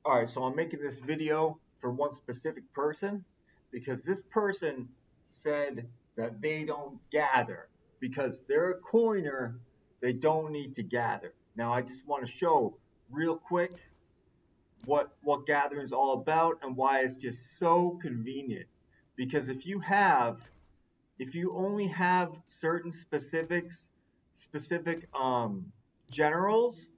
All right, so I'm making this video for one specific person because this person said that they don't gather because they're a coiner, they don't need to gather. Now, I just want to show real quick what gathering is all about and why it's just so convenient. Because if you only have certain specific generals,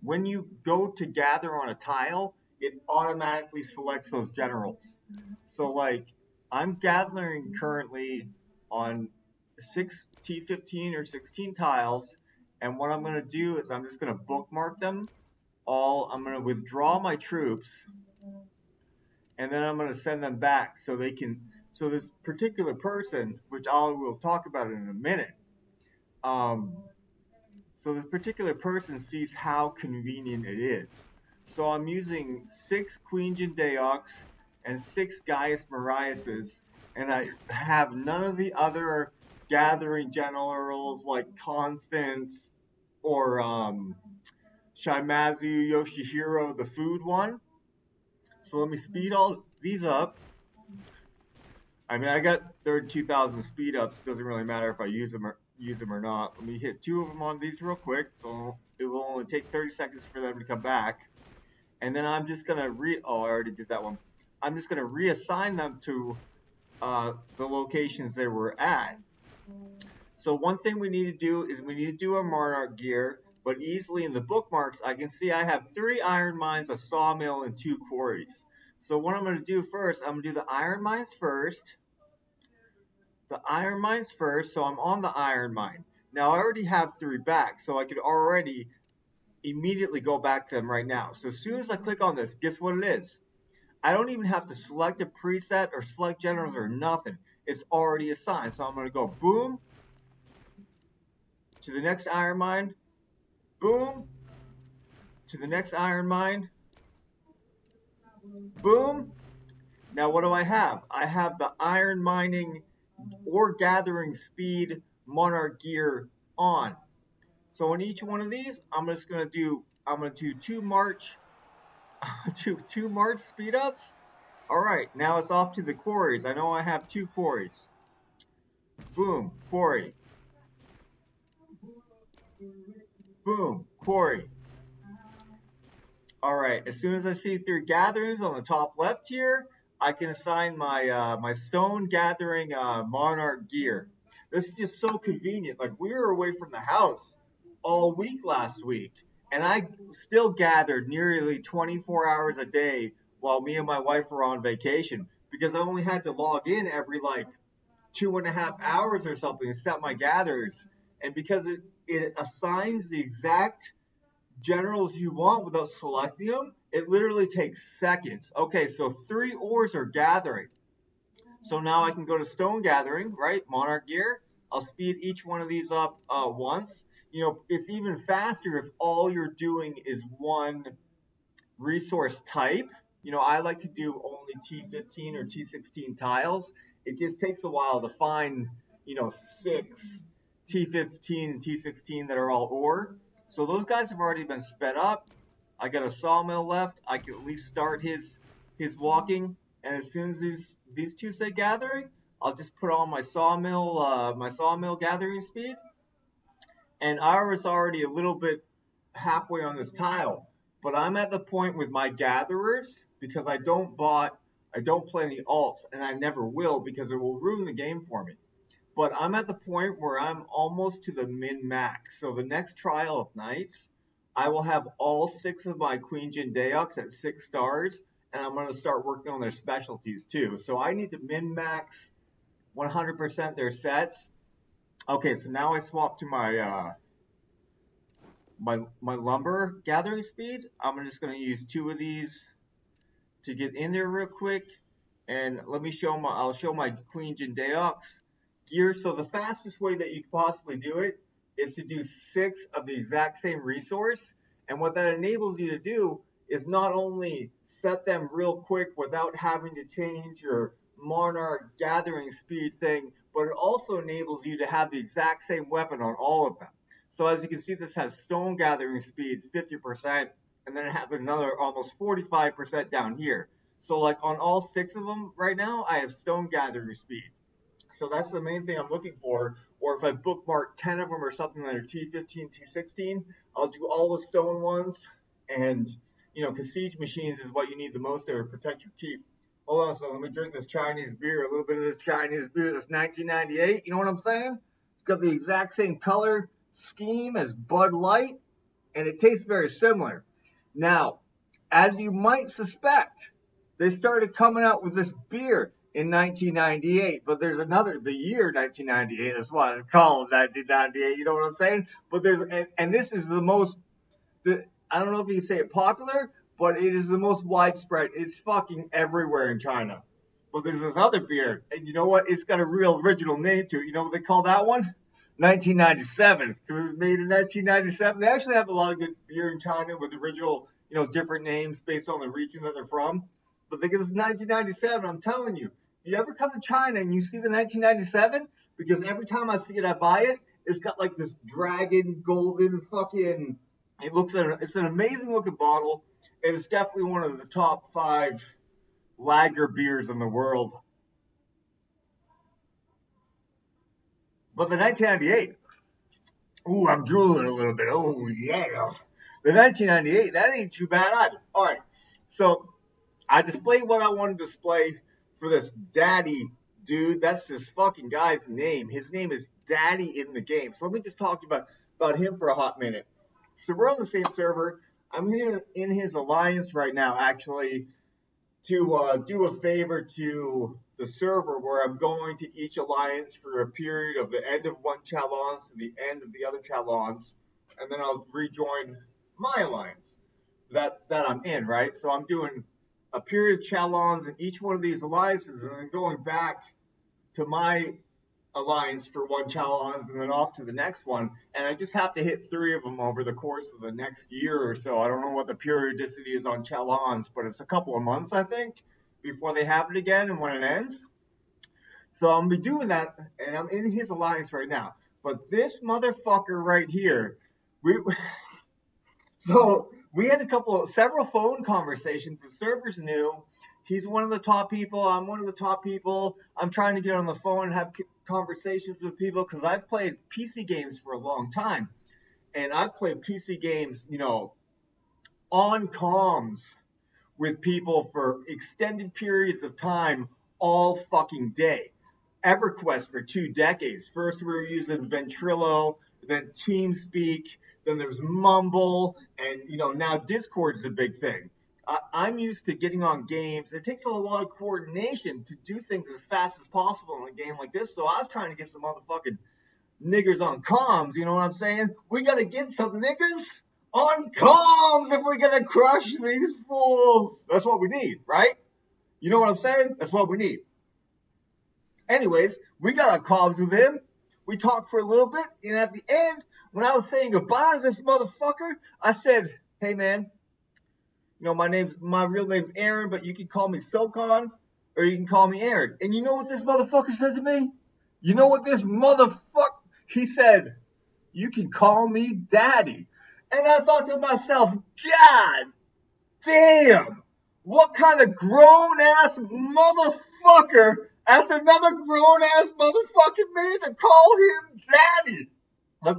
when you go to gather on a tile, it automatically selects those generals. So like I'm gathering currently on 6 T15 or 16 tiles, and what I'm gonna do is I'm just gonna bookmark them all. I'm gonna withdraw my troops, and then I'm gonna send them back so they can. So this particular person, which I will talk about in a minute, um, so this particular person sees how convenient it is. So I'm using 6 Queen Jindeoks and 6 Gaius Mariases, and I have none of the other gathering generals like Constance or Shimazu Yoshihiro, the food one. So let me speed all these up. I mean, I got 32,000 speed ups. Doesn't really matter if I use them or not. Let me hit 2 of them on these real quick, so it will only take 30 seconds for them to come back. And then I'm just gonna oh, I already did that one. I'm just gonna reassign them to the locations they were at. So one thing we need to do is we need to do a Monarch gear, but easily in the bookmarks, I can see I have 3 iron mines, a sawmill, and 2 quarries. So what I'm gonna do first, I'm gonna do the iron mines first. So I'm on the iron mine. Now I already have 3 back, so I could already immediately go back to them right now. So as soon as I click on this, guess what it is? I don't even have to select a preset or select generals or nothing. It's already assigned. So I'm going to go boom to the next iron mine, boom to the next iron mine, boom. Now what do I have? I have the iron mining or gathering speed monarch gear on. So in each one of these, I'm gonna do 2 March, two March speed ups. All right, now it's off to the quarries. I know I have 2 quarries. Boom, quarry. Boom, quarry. All right, as soon as I see 3 gatherings on the top left here, I can assign my stone gathering monarch gear. This is just so convenient. Like we were away from the house all week last week, and I still gathered nearly 24 hours a day while me and my wife were on vacation because I only had to log in every like 2.5 hours or something to set my gathers. And because it assigns the exact generals you want without selecting them, it literally takes seconds. Okay, so 3 ores are gathering. So now I can go to stone gathering, right? Monarch gear. I'll speed each one of these up once. You know, it's even faster if all you're doing is one resource type. You know, I like to do only T15 or T16 tiles. It just takes a while to find, 6 T15 and T16 that are all ore. So those guys have already been sped up. I got a sawmill left. I can at least start his walking. And as soon as these two say gathering, I'll just put on my sawmill gathering speed. And I was already a little bit halfway on this tile, but I'm at the point with my gatherers because I don't play any alts, and I never will because it will ruin the game for me. But I'm at the point where I'm almost to the min max. So the next trial of nights, I will have all 6 of my Queen Jindeoks at 6 stars, and I'm going to start working on their specialties too. So I need to min max 100% their sets. Okay, so now I swap to my lumber gathering speed. I'm just going to use 2 of these to get in there real quick. And I'll show my Queen Jindeoks gear. So the fastest way that you can possibly do it is to do 6 of the exact same resource. And what that enables you to do is not only set them real quick without having to change your monarch gathering speed thing, but it also enables you to have the exact same weapon on all of them. So as you can see, this has stone gathering speed 50%, and then it has another almost 45% down here. So like on all 6 of them right now, I have stone gathering speed. So that's the main thing I'm looking for. Or if I bookmark 10 of them or something that are T15, T16, I'll do all the stone ones. And, because siege machines is what you need the most there to protect your keep. Hold on, so let me drink this Chinese beer, a little bit of this Chinese beer, this 1998. You know what I'm saying? It's got the exact same color scheme as Bud Light, and it tastes very similar. Now, as you might suspect, they started coming out with this beer in 1998, but there's another, the year 1998, that's why it's called 1998, you know what I'm saying? But and this is the most, I don't know if you can say it popular, but it is the most widespread. It's fucking everywhere in China. But there's this other beer, and you know what? It's got a real original name to it. You know what they call that one? 1997, because it was made in 1997. They actually have a lot of good beer in China with original, different names based on the region that they're from. But they give us 1997. I'm telling you, if you ever come to China and you see the 1997, because every time I see it, I buy it. It's got like this dragon golden fucking. It's an amazing looking bottle. And it's definitely one of the top 5 lager beers in the world. But the 1998, ooh, I'm drooling a little bit. Oh, yeah. The 1998, that ain't too bad either. All right. So I displayed what I wanted to display for this daddy dude. That's this fucking guy's name. His name is Daddy in the game. So let me just talk about him for a hot minute. So we're on the same server. I'm in his alliance right now, actually, to do a favor to the server where I'm going to each alliance for a period of the end of one challenge to the end of the other challenge, and then I'll rejoin my alliance that I'm in, right? So I'm doing a period of challenge in each one of these alliances, and then going back to my alliance for one challenge and then off to the next one. And I just have to hit 3 of them over the course of the next year or so. I don't know what the periodicity is on challenge, but it's a couple of months, I think, before they happen again and when it ends. So I'm gonna be doing that, and I'm in his alliance right now. But this motherfucker right here, we so we had several phone conversations. The server's new. He's one of the top people. I'm one of the top people. I'm trying to get on the phone and have conversations with people because I've played PC games for a long time. And I've played PC games, on comms with people for extended periods of time all fucking day. EverQuest for 2 decades. First we were using Ventrilo, then TeamSpeak, then there's Mumble, and now Discord's a big thing. I'm used to getting on games. It takes a lot of coordination to do things as fast as possible in a game like this. So I was trying to get some motherfucking niggers on comms. You know what I'm saying? We gotta get some niggers on comms if we're gonna crush these fools. That's what we need, right? You know what I'm saying? That's what we need. Anyways, we got on comms with him. We talked for a little bit, and at the end, when I was saying goodbye to this motherfucker, I said, "Hey man, my real name's Aaron, but you can call me Sokon, or you can call me Aaron." And you know what this motherfucker said to me? You know what this motherfucker? He said, "You can call me Daddy." And I thought to myself, God damn, what kind of grown ass motherfucker asked another grown ass motherfucking man to call him Daddy? Like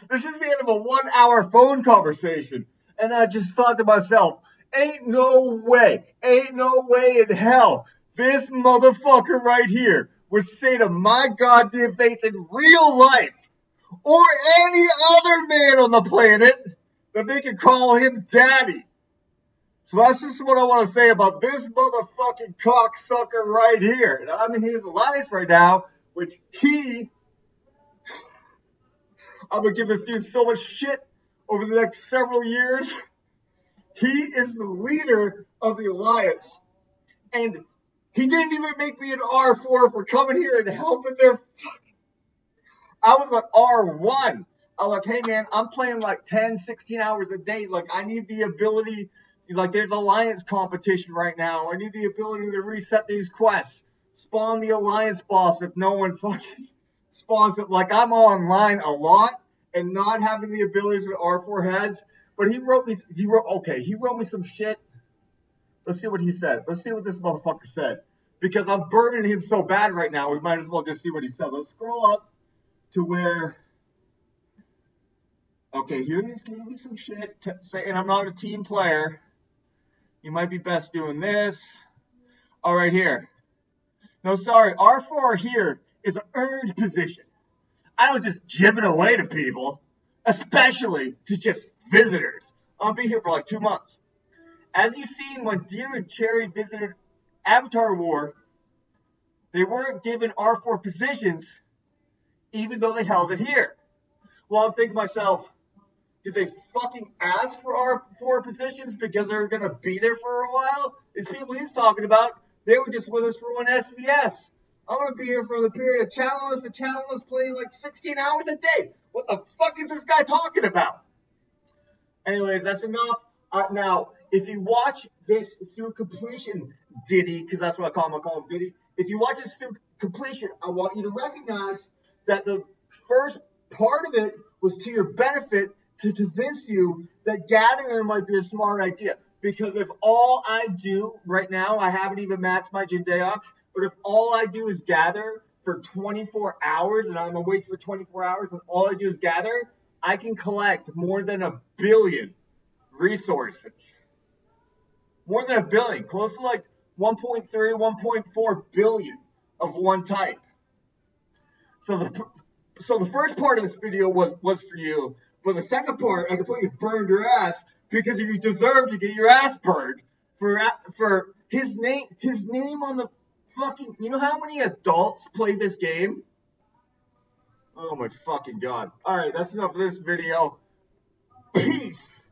this is the end of a 1-hour phone conversation. And I just thought to myself, ain't no way in hell this motherfucker right here would say to my goddamn face in real life or any other man on the planet that they could call him Daddy. So that's just what I want to say about this motherfucking cocksucker right here. And I'm in his alliance right now, which I'm going to give this dude so much shit over the next several years. He is the leader of the alliance. And he didn't even make me an R4 for coming here and helping their... I was like R1. I'm like, hey man, I'm playing like 10, 16 hours a day. Like I need the ability, like there's alliance competition right now. I need the ability to reset these quests. Spawn the alliance boss if no one fucking spawns it. Like I'm online a lot and not having the abilities that R4 has. But he wrote me some shit. Let's see what he said. Let's see what this motherfucker said. Because I'm burning him so bad right now, we might as well just see what he said. Let's scroll up to where. Okay, here he's giving me some shit, saying I'm not a team player. You might be best doing this. All right, here. No, sorry. R4 here is an earned position. I don't just give it away to people, especially to just visitors. I'll be here for like 2 months. As you've seen when Deer and Cherry visited Avatar War, they weren't given R4 positions, even though they held it here. Well, I'm thinking to myself, did they fucking ask for R4 positions because they're going to be there for a while? These people he's talking about, they were just with us for one SVS. I'm going to be here for the period of challenge. The challenge is playing like 16 hours a day. What the fuck is this guy talking about? Anyways, that's enough. Now, if you watch this through completion, Diddy, because that's what I call him Diddy. If you watch this through completion, I want you to recognize that the first part of it was to your benefit to convince you that gathering might be a smart idea. Because if all I do right now, I haven't even maxed my Jindaeox, but if all I do is gather for 24 hours and I'm awake for 24 hours and all I do is gather, I can collect more than 1 billion resources. More than 1 billion, close to like 1.3, 1.4 billion of one type. So the first part of this video was for you, but the second part I completely burned your ass because you deserve to get your ass burned for his name on the fucking. You know how many adults play this game? Oh my fucking god! All right, that's enough of this video. Peace.